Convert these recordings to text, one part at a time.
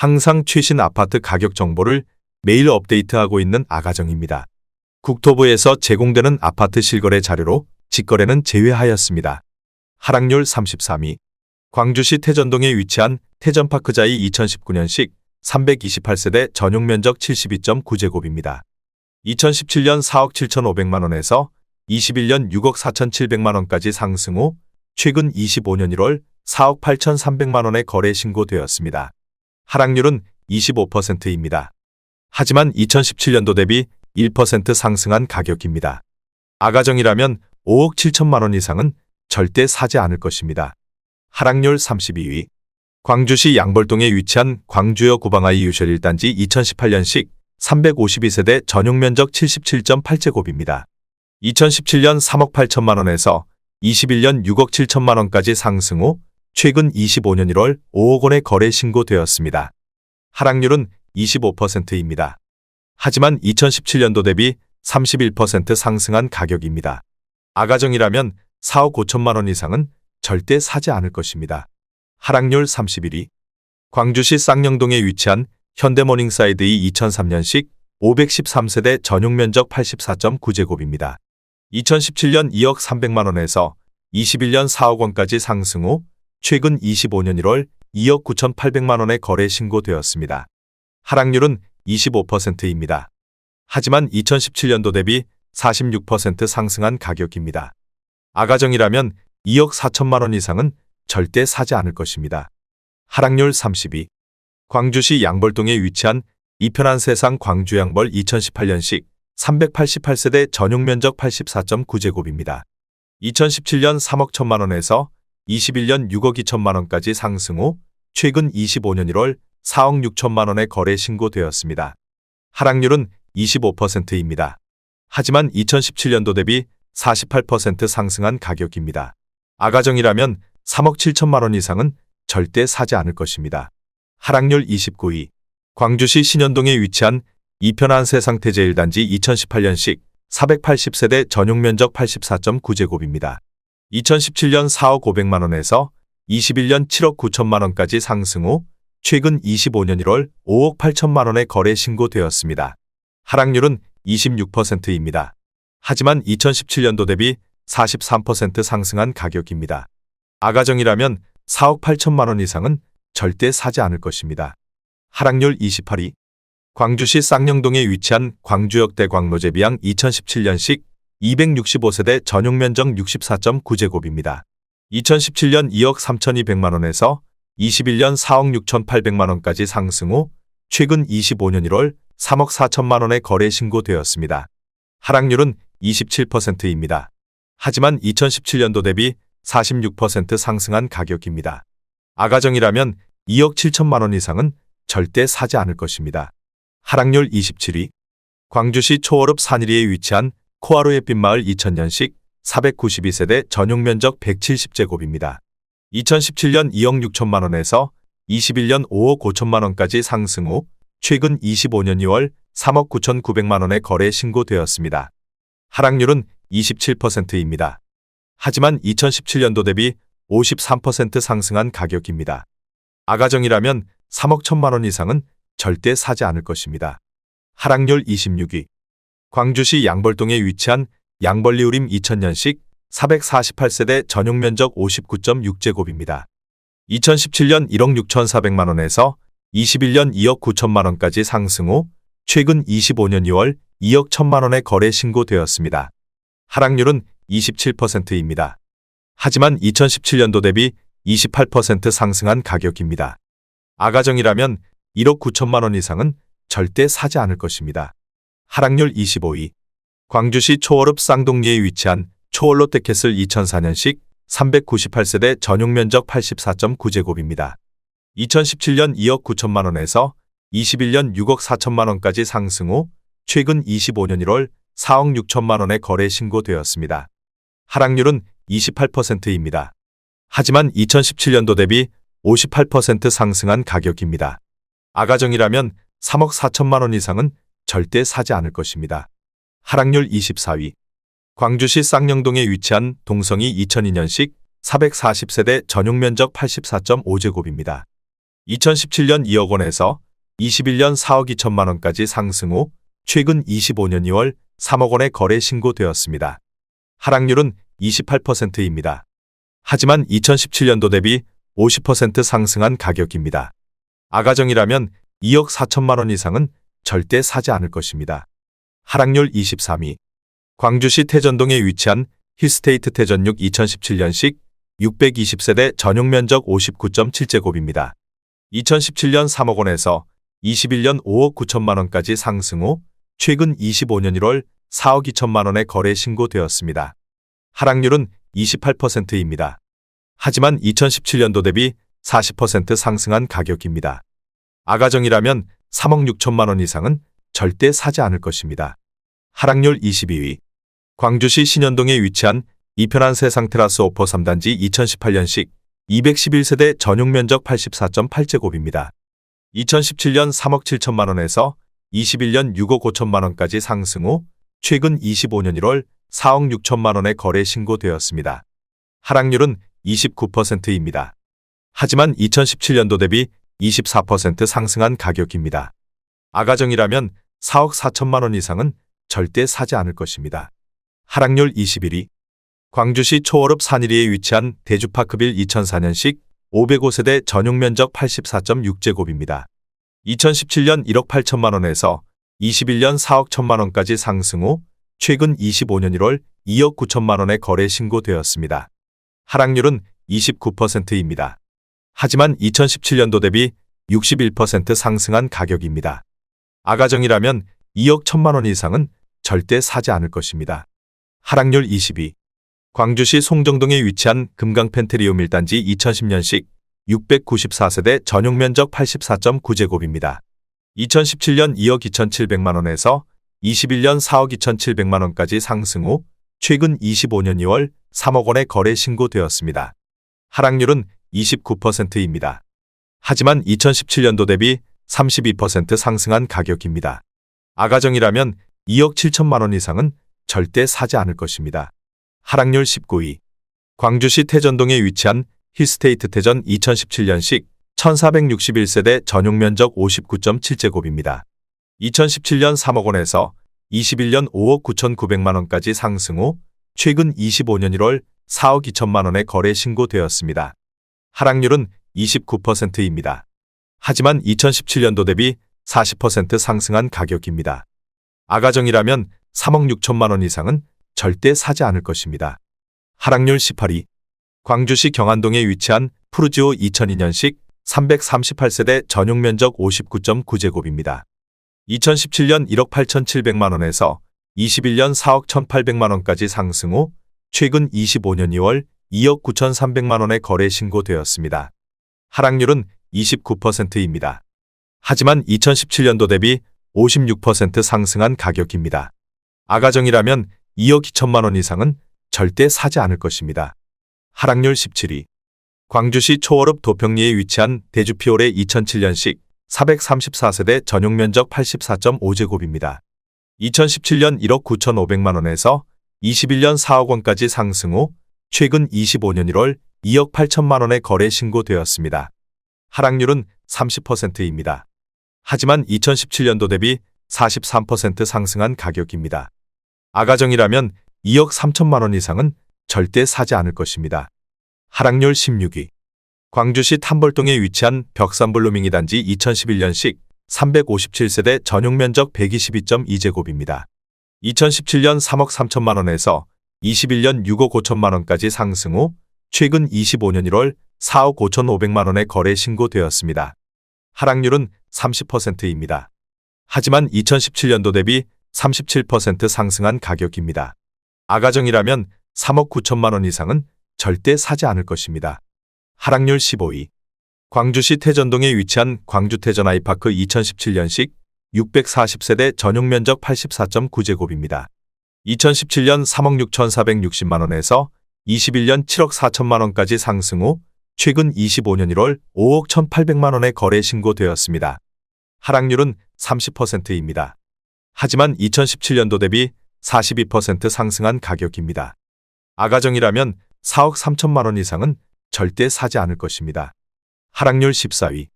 항상 최신 아파트 가격 정보를 매일 업데이트하고 있는 아가정입니다. 국토부에서 제공되는 아파트 실거래 자료로 직거래는 제외하였습니다. 하락률 33위. 광주시 태전동에 위치한 태전파크자이 2019년식 328세대 전용면적 72.9제곱입니다. 2017년 4억 7,500만원에서 21년 6억 4,700만원까지 상승 후 최근 25년 1월 4억 8,300만원에 거래 신고되었습니다. 하락률은 25%입니다. 하지만 2017년도 대비 1% 상승한 가격입니다. 아가정이라면 5억 7천만원 이상은 절대 사지 않을 것입니다. 하락률 32위. 광주시 양벌동에 위치한 광주역 구방아이 유셜 1단지 2018년식 352세대 전용면적 77.8제곱입니다. 2017년 3억 8천만원에서 21년 6억 7천만원까지 상승 후 최근 25년 1월 5억 원에 거래 신고되었습니다. 하락률은 25%입니다. 하지만 2017년도 대비 31% 상승한 가격입니다. 아가정이라면 4억 5천만원 이상은 절대 사지 않을 것입니다. 하락률 31위. 광주시 쌍용동에 위치한 현대모닝사이드이 2003년식 513세대 전용면적 84.9제곱입니다. 2017년 2억 300만원에서 21년 4억 원까지 상승 후 최근 25년 1월 2억 9,800만원에 거래 신고되었습니다. 하락률은 25%입니다. 하지만 2017년도 대비 46% 상승한 가격입니다. 아가정이라면 2억 4천만원 이상은 절대 사지 않을 것입니다. 하락률 32. 광주시 양벌동에 위치한 이편한 세상 광주양벌 2018년식 388세대 전용면적 84.9제곱입니다. 2017년 3억 1천만원에서 21년 6억 2천만원까지 상승 후 최근 25년 1월 4억 6천만원에 거래 신고되었습니다. 하락률은 25%입니다. 하지만 2017년도 대비 48% 상승한 가격입니다. 아가정이라면 3억 7천만원 이상은 절대 사지 않을 것입니다. 하락률 29위. 광주시 신현동에 위치한 이편한 세상 태제 1단지 2018년식 480세대 전용면적 84.9제곱입니다. 2017년 4억 500만원에서 21년 7억 9천만원까지 상승 후 최근 25년 1월 5억 8천만원에 거래 신고되었습니다. 하락률은 26%입니다. 하지만 2017년도 대비 43% 상승한 가격입니다. 아가정이라면 4억 8천만원 이상은 절대 사지 않을 것입니다. 하락률 28위. 광주시 쌍용동에 위치한 광주역대 광로제비양 2017년식 265세대 전용면적 64.9제곱입니다. 2017년 2억 3,200만원에서 21년 4억 6,800만원까지 상승 후 최근 25년 1월 3억 4천만원에 거래 신고되었습니다. 하락률은 27%입니다. 하지만 2017년도 대비 46% 상승한 가격입니다. 아가정이라면 2억 7천만원 이상은 절대 사지 않을 것입니다. 하락률 27위. 광주시 초월읍 산일이에 위치한 코아로 햇빛마을 2000년식 492세대 전용면적 170제곱입니다. 2017년 2억 6천만원에서 21년 5억 5천만원까지 상승 후 최근 25년 2월 3억 9,900만원에 거래 신고되었습니다. 하락률은 27%입니다. 하지만 2017년도 대비 53% 상승한 가격입니다. 아가정이라면 3억 1천만원 이상은 절대 사지 않을 것입니다. 하락률 26위. 광주시 양벌동에 위치한 양벌리우림 2000년식 448세대 전용면적 59.6제곱입니다. 2017년 1억 6,400만원에서 21년 2억 9천만원까지 상승 후 최근 25년 2월 2억 1천만원에 거래 신고되었습니다. 하락률은 27%입니다. 하지만 2017년도 대비 28% 상승한 가격입니다. 아가정이라면 1억 9천만원 이상은 절대 사지 않을 것입니다. 하락률 25위. 광주시 초월읍 쌍동리에 위치한 초월롯데캐슬 2004년식 398세대 전용면적 84.9제곱입니다. 2017년 2억 9천만원에서 21년 6억 4천만원까지 상승 후 최근 25년 1월 4억 6천만원에 거래 신고되었습니다. 하락률은 28%입니다. 하지만 2017년도 대비 58% 상승한 가격입니다. 아가정이라면 3억 4천만원 이상은 절대 사지 않을 것입니다. 하락률 24위. 광주시 쌍용동에 위치한 동성이 2002년식 440세대 전용면적 84.5제곱입니다. 2017년 2억 원에서 21년 4억 2천만 원까지 상승 후 최근 25년 2월 3억 원의 거래 신고되었습니다. 하락률은 28%입니다. 하지만 2017년도 대비 50% 상승한 가격입니다. 아가정이라면 2억 4천만 원 이상은 절대 사지 않을 것입니다. 하락률 23위. 광주시 태전동에 위치한 힐스테이트 태전 6 2017년식 620세대 전용 면적 59.7제곱입니다. 2017년 3억 원에서 21년 5억 9천만 원까지 상승 후 최근 25년 1월 4억 2천만 원의 거래 신고되었습니다. 하락률은 28%입니다. 하지만 2017년도 대비 40% 상승한 가격입니다. 아가정이라면 3억 6천만 원 이상은 절대 사지 않을 것입니다. 하락률 22위. 광주시 신현동에 위치한 이편한 세상 테라스 오퍼 3단지 2018년식 211세대 전용 면적 84.8제곱입니다. 2017년 3억 7천만 원에서 21년 6억 5천만 원까지 상승 후 최근 25년 1월 4억 6천만 원의 거래 신고되었습니다. 하락률은 29%입니다. 하지만 2017년도 대비 24% 상승한 가격입니다. 아가정이라면 4억 4천만 원 이상은 절대 사지 않을 것입니다. 하락률 21위. 광주시 초월읍 산일리에 위치한 대주파크빌 2004년식 505세대 전용 면적 84.6제곱입니다. 2017년 1억 8천만 원에서 21년 4억 1천만 원까지 상승 후 최근 25년 1월 2억 9천만 원의 거래 신고되었습니다. 하락률은 29%입니다. 하지만 2017년도 대비 61% 상승한 가격입니다. 아가정이라면 2억 1천만 원 이상은 절대 사지 않을 것입니다. 하락률 22. 광주시 송정동에 위치한 금강 펜트리움 1단지 2010년식 694세대 전용 면적 84.9제곱입니다. 2017년 2억 2,700만 원에서 21년 4억 2,700만 원까지 상승 후 최근 25년 2월 3억 원의 거래 신고되었습니다. 하락률은 29%입니다. 하지만 2017년도 대비 32% 상승한 가격입니다. 아가정이라면 2억 7천만 원 이상은 절대 사지 않을 것입니다. 하락률 19위. 광주시 태전동에 위치한 힐스테이트 태전 2017년식 1461세대 전용 면적 59.7제곱입니다. 2017년 3억 원에서 21년 5억 9,900만 원까지 상승 후 최근 25년 1월 4억 2천만 원의 거래 신고되었습니다. 하락률은 29%입니다. 하지만 2017년도 대비 40% 상승한 가격입니다. 아가정이라면 3억 6천만 원 이상은 절대 사지 않을 것입니다. 하락률 18위. 광주시 경안동에 위치한 푸르지오 2002년식 338세대 전용 면적 59.9제곱입니다. 2017년 1억 8,700만 원에서 21년 4억 1,800만 원까지 상승 후 최근 25년 2월 2억 9,300만 원의 거래 신고되었습니다. 하락률은 29%입니다. 하지만 2017년도 대비 56% 상승한 가격입니다. 아가정이라면 2억 2천만 원 이상은 절대 사지 않을 것입니다. 하락률 17위. 광주시 초월읍 도평리에 위치한 대주피올의 2007년식 434세대 전용 면적 84.5제곱입니다. 2017년 1억 9,500만 원에서 21년 4억 원까지 상승 후 최근 25년 1월 2억 8천만 원의 거래 신고되었습니다. 하락률은 30%입니다. 하지만 2017년도 대비 43% 상승한 가격입니다. 아가정이라면 2억 3천만 원 이상은 절대 사지 않을 것입니다. 하락률 16위. 광주시 탐벌동에 위치한 벽산블루밍이 단지 2011년식 357세대 전용 면적 122.2제곱입니다. 2017년 3억 3천만 원에서 21년 6억 5천만 원까지 상승 후 최근 25년 1월 4억 5,500만 원의 거래 신고되었습니다. 하락률은 30%입니다. 하지만 2017년도 대비 37% 상승한 가격입니다. 아가정이라면 3억 9천만 원 이상은 절대 사지 않을 것입니다. 하락률 15위. 광주시 태전동에 위치한 광주 태전 아이파크 2017년식 640세대 전용 면적 84.9제곱입니다. 2017년 3억 6,460만 원에서 21년 7억 4천만 원까지 상승 후 최근 25년 1월 5억 1,800만 원의 거래 신고되었습니다. 하락률은 30%입니다. 하지만 2017년도 대비 42% 상승한 가격입니다. 아가정이라면 4억 3천만 원 이상은 절대 사지 않을 것입니다. 하락률 14위.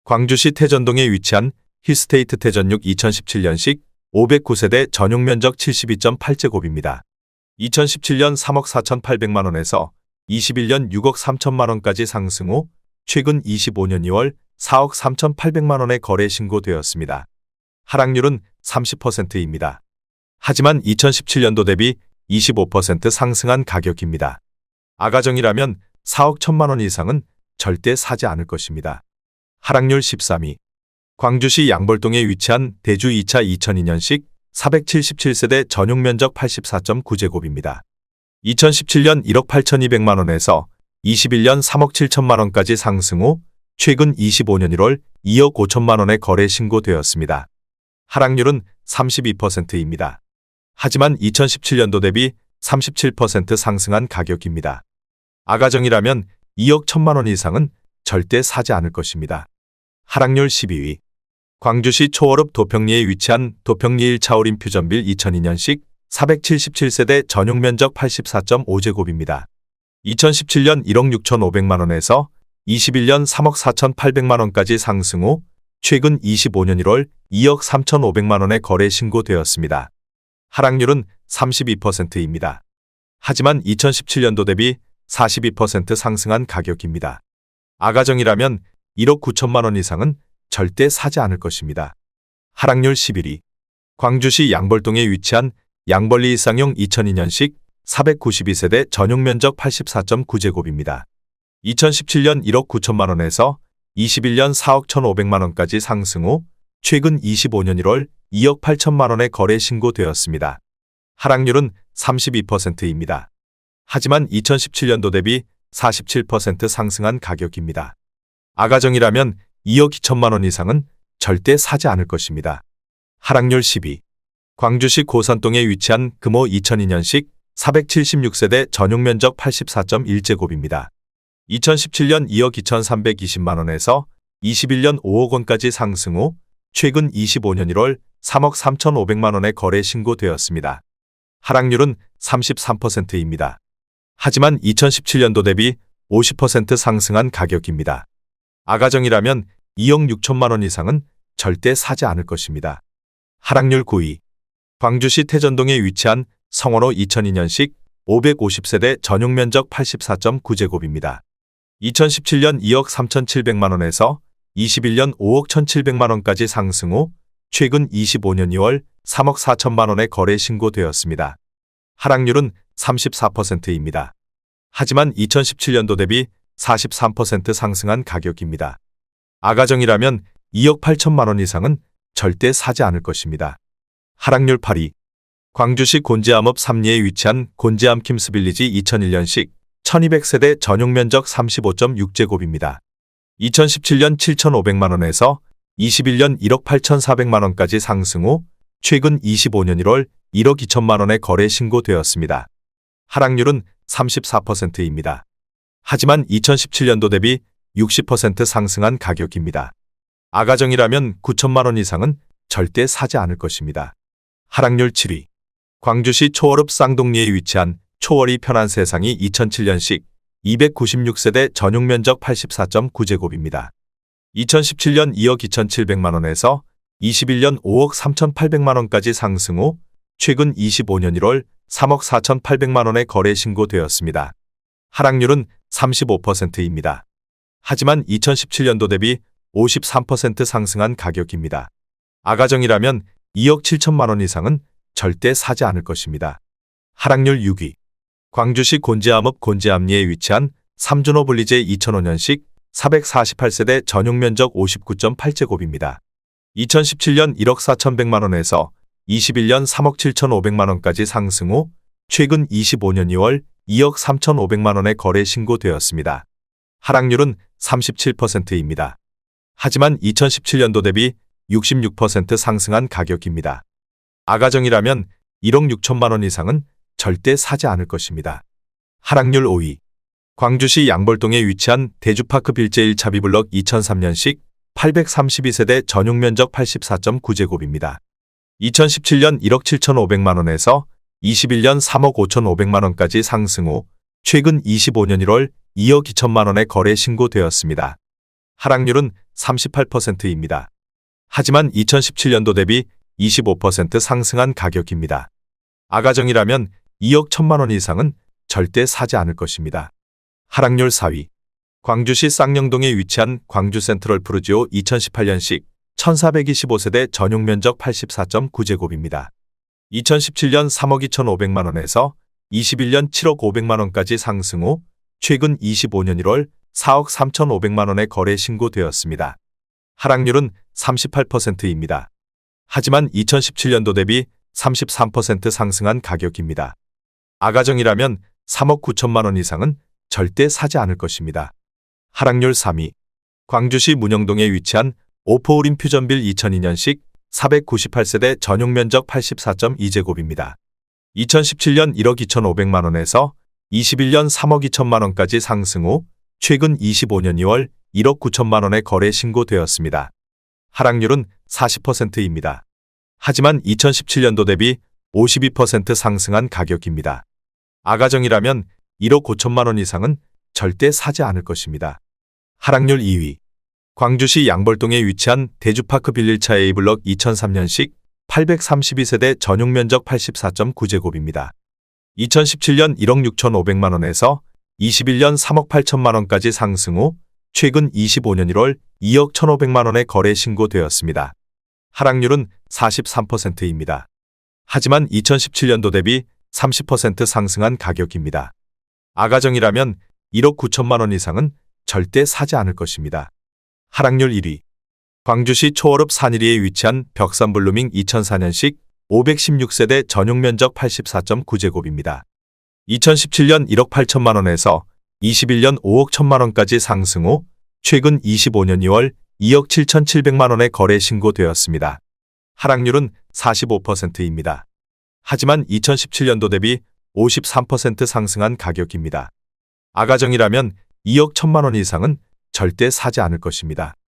광주시 태전동에 위치한 힐스테이트 태전역 2017년식 509세대 전용 면적 72.8제곱입니다. 2017년 3억 4,800만 원에서 21년 6억 3천만 원까지 상승 후 최근 25년 2월 4억 3,800만 원에 거래 신고되었습니다. 하락률은 30%입니다. 하지만 2017년도 대비 25% 상승한 가격입니다. 아가정이라면 4억 1천만 원 이상은 절대 사지 않을 것입니다. 하락률 13위. 광주시 양벌동에 위치한 대주 2차 2002년식 477세대 전용 면적 84.9제곱입니다. 2017년 1억 8,200만 원에서 21년 3억 7천만 원까지 상승 후 최근 25년 1월 2억 5천만 원에 거래 신고되었습니다. 하락률은 32%입니다. 하지만 2017년도 대비 37% 상승한 가격입니다. 아가정이라면 2억 1천만 원 이상은 절대 사지 않을 것입니다. 하락률 12위. 광주시 초월읍 도평리에 위치한 도평리 1차 올림 퓨전빌 2002년식 477세대 전용 면적 84.5제곱입니다. 2017년 1억 6,500만 원에서 21년 3억 4,800만 원까지 상승 후 최근 25년 1월 2억 3,500만 원에 거래 신고되었습니다. 하락률은 32%입니다. 하지만 2017년도 대비 42% 상승한 가격입니다. 아가정이라면 1억 9천만 원 이상은 절대 사지 않을 것입니다. 하락률 11위. 광주시 양벌동에 위치한 양벌리 일상용 2002년식 492세대 전용 면적 84.9제곱입니다. 2017년 1억 9천만 원에서 21년 4억 1,500만 원까지 상승 후 최근 25년 1월 2억 8천만 원에 거래 신고되었습니다. 하락률은 32%입니다. 하지만 2017년도 대비 47% 상승한 가격입니다. 아가정이라면 2억 2천만 원 이상은 절대 사지 않을 것입니다. 하락률 10위. 광주시 고산동에 위치한 금호 2002년식 476세대 전용 면적 84.1제곱입니다. 2017년 2억 2,320만 원에서 21년 5억 원까지 상승 후 최근 25년 1월 3억 3,500만 원에 거래 신고되었습니다. 하락률은 33%입니다. 하지만 2017년도 대비 50% 상승한 가격입니다. 아가정이라면 2억 6천만 원 이상은 절대 사지 않을 것입니다. 하락률 9위. 광주시 태전동에 위치한 성원호 2002년식 550세대 전용 면적 84.9제곱입니다. 2017년 2억 3,700만 원에서 21년 5억 1,700만 원까지 상승 후 최근 25년 2월 3억 4천만 원에 거래 신고되었습니다. 하락률은 34%입니다. 하지만 2017년도 대비 43% 상승한 가격입니다. 아가정이라면 2억 8천만 원 이상은 절대 사지 않을 것입니다. 하락률 8위. 광주시 곤지암읍 삼리에 위치한 곤지암 킴스빌리지 2001년식 1200세대 전용 면적 35.6제곱입니다. 2017년 7,500만 원에서 21년 1억 8,400만 원까지 상승 후 최근 25년 1월 1억 2천만 원에 거래 신고되었습니다. 하락률은 34%입니다. 하지만 2017년도 대비 60% 상승한 가격입니다. 아가정이라면 9천만 원 이상은 절대 사지 않을 것입니다. 하락률 7위. 광주시 초월읍 쌍동리에 위치한 초월이 편한 세상이 2007년식 296세대 전용 면적 84.9제곱입니다. 2017년 2억 2,700만 원에서 21년 5억 3,800만 원까지 상승 후 최근 25년 1월 3억 4,800만 원에 거래 신고되었습니다. 하락률은 35%입니다. 하지만 2017년도 대비 53% 상승한 가격입니다. 아가정이라면 2억 7천만 원 이상은 절대 사지 않을 것입니다. 하락률 6위. 광주시 곤지암읍 곤지암리에 위치한 삼준호 블리제 2005년식 448세대 전용 면적 59.8제곱입니다. 2017년 1억 4,100만 원에서 21년 3억 7,500만 원까지 상승 후 최근 25년 2월 2억 3,500만 원에 거래 신고되었습니다. 하락률은 37%입니다. 하지만 2017년도 대비 66% 상승한 가격입니다. 아가정이라면 1억 6천만 원 이상은 절대 사지 않을 것입니다. 하락률 5위. 광주시 양벌동에 위치한 대주파크 빌제 1차 비블럭 2003년식 832세대 전용 면적 84.9제곱입니다. 2017년 1억 7,500만 원에서 21년 3억 5,500만 원까지 상승 후 최근 25년 1월 2억 2천만 원에 거래 신고되었습니다. 하락률은 38%입니다. 하지만 2017년도 대비 25% 상승한 가격입니다. 아가정이라면 2억 1천만 원 이상은 절대 사지 않을 것입니다. 하락률 4위. 광주시 쌍용동에 위치한 광주 센트럴 푸르지오 2018년식 1425세대 전용 면적 84.9제곱입니다. 2017년 3억 2,500만 원에서 21년 7억 500만 원까지 상승 후 최근 25년 1월 4억 3,500만 원에 거래 신고되었습니다. 하락률은 38%입니다. 하지만 2017년도 대비 33% 상승한 가격입니다. 아가정이라면 3억 9천만 원 이상은 절대 사지 않을 것입니다. 하락률 3위. 광주시 문영동에 위치한 오포우림 퓨전빌 2002년식 498세대 전용 면적 84.2제곱입니다. 2017년 1억 2,500만 원에서 21년 3억 2천만 원까지 상승 후 최근 25년 2월 1억 9천만 원에 거래 신고되었습니다. 하락률은 40%입니다. 하지만 2017년도 대비 52% 상승한 가격입니다. 아가정이라면 1억 5천만 원 이상은 절대 사지 않을 것입니다. 하락률 2위. 광주시 양벌동에 위치한 대주파크 빌릴차 A블럭 2003년식 832세대 전용 면적 84.9제곱입니다. 2017년 1억 6,500만 원에서 21년 3억 8천만 원까지 상승 후 최근 25년 1월 2억 1,500만 원에 거래 신고되었습니다. 하락률은 43%입니다. 하지만 2017년도 대비 30% 상승한 가격입니다. 아가정이라면 1억 9천만 원 이상은 절대 사지 않을 것입니다. 하락률 1위. 광주시 초월읍 산일이에 위치한 벽산블루밍 2004년식 516세대 전용 면적 84.9제곱입니다. 2017년 1억 8천만 원에서 21년 5억 1천만 원까지 상승 후 최근 25년 2월 2억 7,700만 원에 거래 신고되었습니다. 하락률은 45%입니다. 하지만 2017년도 대비 53% 상승한 가격입니다. 아가정이라면 2억 1천만 원 이상은 절대 사지 않을 것입니다.